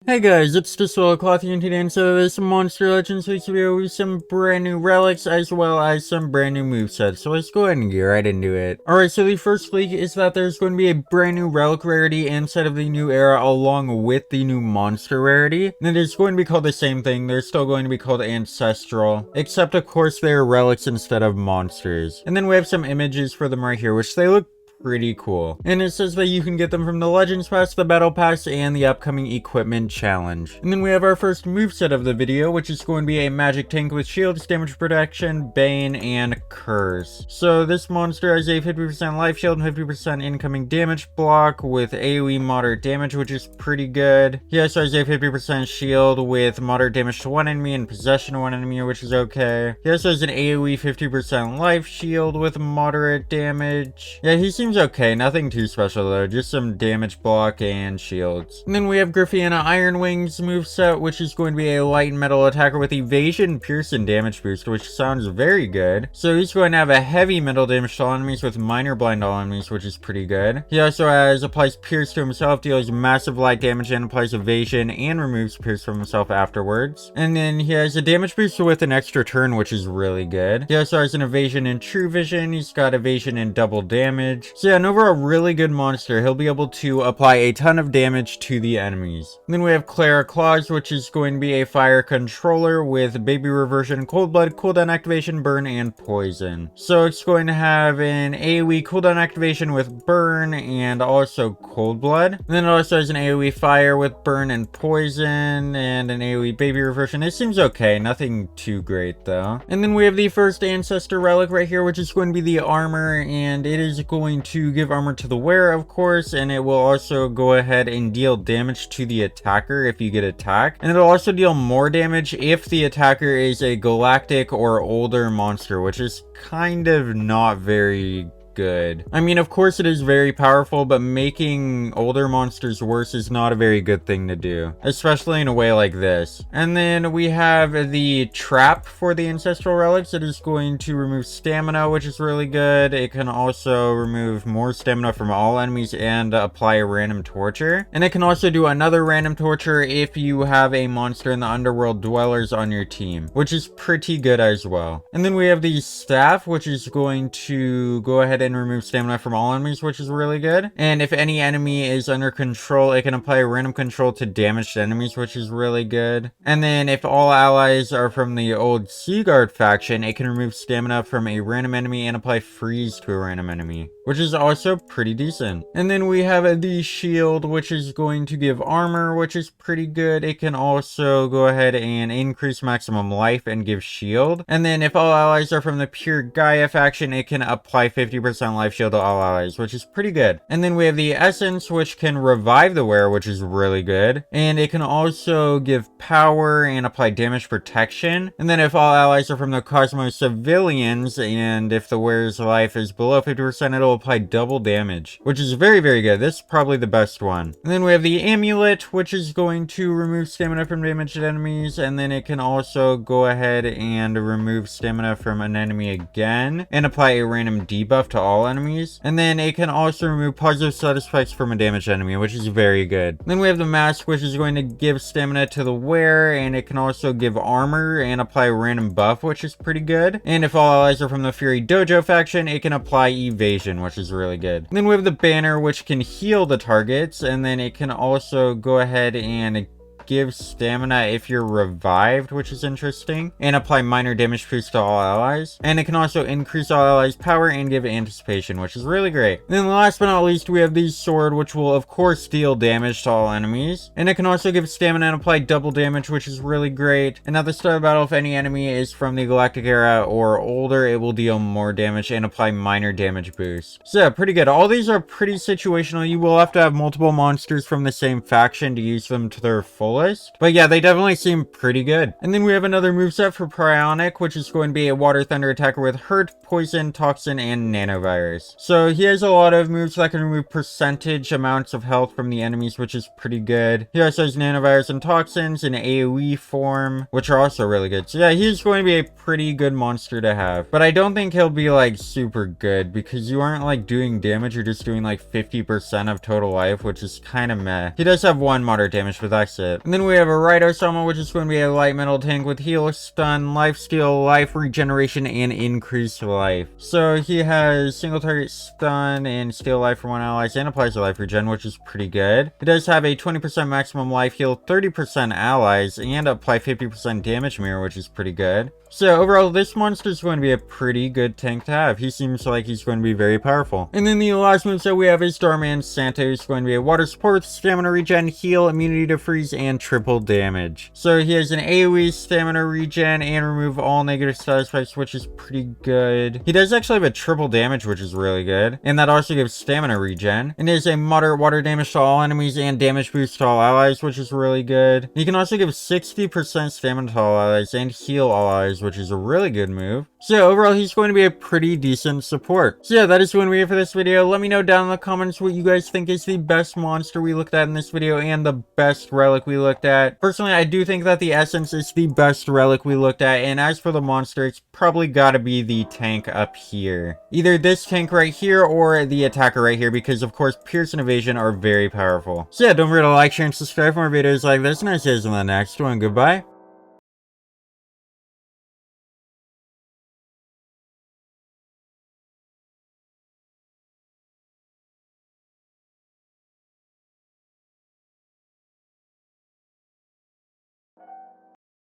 Hey guys, it's just Clothy, and today instead of this Monster Legends Leaks video with some brand new relics as well as some brand new movesets. So let's go ahead and get right into it. Alright, so the first leak is that there's going to be a brand new relic rarity inside of the new era along with the new monster rarity. And it's going to be called the same thing, they're still going to be called Ancestral. Except of course they're relics instead of monsters. And then we have some images for them right here, which they look pretty cool. And it says that you can get them from the Legends Pass, the Battle Pass, and the upcoming Equipment Challenge. And then we have our first moveset of the video, which is going to be a magic tank with shields, damage protection, bane, and curse. So this monster has a 50% life shield and 50% incoming damage block with AoE moderate damage, which is pretty good. He also has a 50% shield with moderate damage to one enemy and possession to one enemy, which is okay. He also has an AoE 50% life shield with moderate damage. Yeah, he seems okay, nothing too special though, just some damage block and shields. And then we have Griffiana Iron Wings moveset, which is going to be a light metal attacker with evasion, pierce, and damage boost, which sounds very good. So he's going to have a heavy metal damage to all enemies with minor blind to all enemies, which is pretty good. He also applies pierce to himself, deals massive light damage, and applies evasion and removes pierce from himself afterwards. And then he has a damage boost with an extra turn, which is really good. He also has an evasion and true vision. He's got evasion and double damage. So yeah, an overall really good monster. He'll be able to apply a ton of damage to the enemies. And then we have Clara Claws, which is going to be a fire controller with baby reversion, cold blood, cooldown activation, burn, and poison. So it's going to have an AoE cooldown activation with burn and also cold blood. And then it also has an AoE fire with burn and poison and an AoE baby reversion. It seems okay, nothing too great though. And then we have the first ancestor relic right here, which is going to be the armor, and it is going to give armor to the wearer, of course, and it will also go ahead and deal damage to the attacker if you get attacked, and it'll also deal more damage if the attacker is a galactic or older monster, which is kind of not very good. I mean, of course it is very powerful, but making older monsters worse is not a very good thing to do, especially in a way like this. And then we have the trap for the ancestral relics. It is going to remove stamina, which is really good. It can also remove more stamina from all enemies and apply a random torture. And it can also do another random torture if you have a monster in the underworld dwellers on your team, which is pretty good as well. And then we have the staff, which is going to go ahead and remove stamina from all enemies, which is really good. And if any enemy is under control, it can apply a random control to damaged enemies, which is really good. And then if all allies are from the old Seaguard faction, it can remove stamina from a random enemy and apply freeze to a random enemy, which is also pretty decent. And then we have the shield, which is going to give armor, which is pretty good. It can also go ahead and increase maximum life and give shield. And then if all allies are from the pure Gaia faction, it can apply 50% life shield to all allies, which is pretty good. And then we have the essence, which can revive the wearer, which is really good. And it can also give power and apply damage protection. And then if all allies are from the Cosmos civilians, and if the wearer's life is below 50%, it'll apply double damage, which is very, very good. This is probably the best one. And then we have the amulet, which is going to remove stamina from damaged enemies. And then it can also go ahead and remove stamina from an enemy again and apply a random debuff to all enemies. And then it can also remove positive status effects from a damaged enemy, which is very good. Then we have the mask, which is going to give stamina to the wearer, and it can also give armor and apply a random buff, which is pretty good. And if all allies are from the Fury Dojo faction, it can apply evasion, which is really good. And then we have the banner, which can heal the targets, and then it can also go ahead and give stamina if you're revived, which is interesting, and apply minor damage boost to all allies. And it can also increase all allies' power and give anticipation, which is really great. And then last but not least, we have the sword, which will of course deal damage to all enemies, and it can also give stamina and apply double damage, which is really great. And at the start of battle, if any enemy is from the Galactic era or older, it will deal more damage and apply minor damage boost. So yeah, pretty good. All these are pretty situational. You will have to have multiple monsters from the same faction to use them to their fullest. But yeah, they definitely seem pretty good. And then we have another moveset for Pryonic, which is going to be a water thunder attacker with hurt, poison, toxin, and nanovirus. So he has a lot of moves that can remove percentage amounts of health from the enemies, which is pretty good. He also has nanovirus and toxins in AoE form, which are also really good. So yeah, he's going to be a pretty good monster to have. But I don't think he'll be like super good because you aren't like doing damage, you're just doing like 50% of total life, which is kind of meh. He does have one moderate damage, but that's it. And then we have a Rhino summon, which is going to be a light metal tank with heal, stun, life steal, life regeneration, and increased life. So he has single target stun and steal life from one allies and applies a life regen, which is pretty good. He does have a 20% maximum life heal, 30% allies, and apply 50% damage mirror, which is pretty good. So overall, this monster is going to be a pretty good tank to have. He seems like he's going to be very powerful. And then the last moveset we have is Starman Santa, who's going to be a water support with stamina regen, heal, immunity to freeze, and triple damage. So he has an AoE, stamina regen, and remove all negative status effects, which is pretty good. He does actually have a triple damage, which is really good. And that also gives stamina regen. And is a moderate water damage to all enemies and damage boost to all allies, which is really good. He can also give 60% stamina to all allies and heal all allies, which is a really good move. So overall, he's going to be a pretty decent support. So yeah, that is going to be it for this video. Let me know down in the comments what you guys think is the best monster we looked at in this video and the best relic we looked at. Personally, I do think that the essence is the best relic we looked at, and as for the monster, it's probably got to be the tank up here. Either this tank right here or the attacker right here, because of course Pierce and Evasion are very powerful. So yeah, don't forget to like, share, and subscribe for more videos like this, and I'll see you in the next one. Goodbye.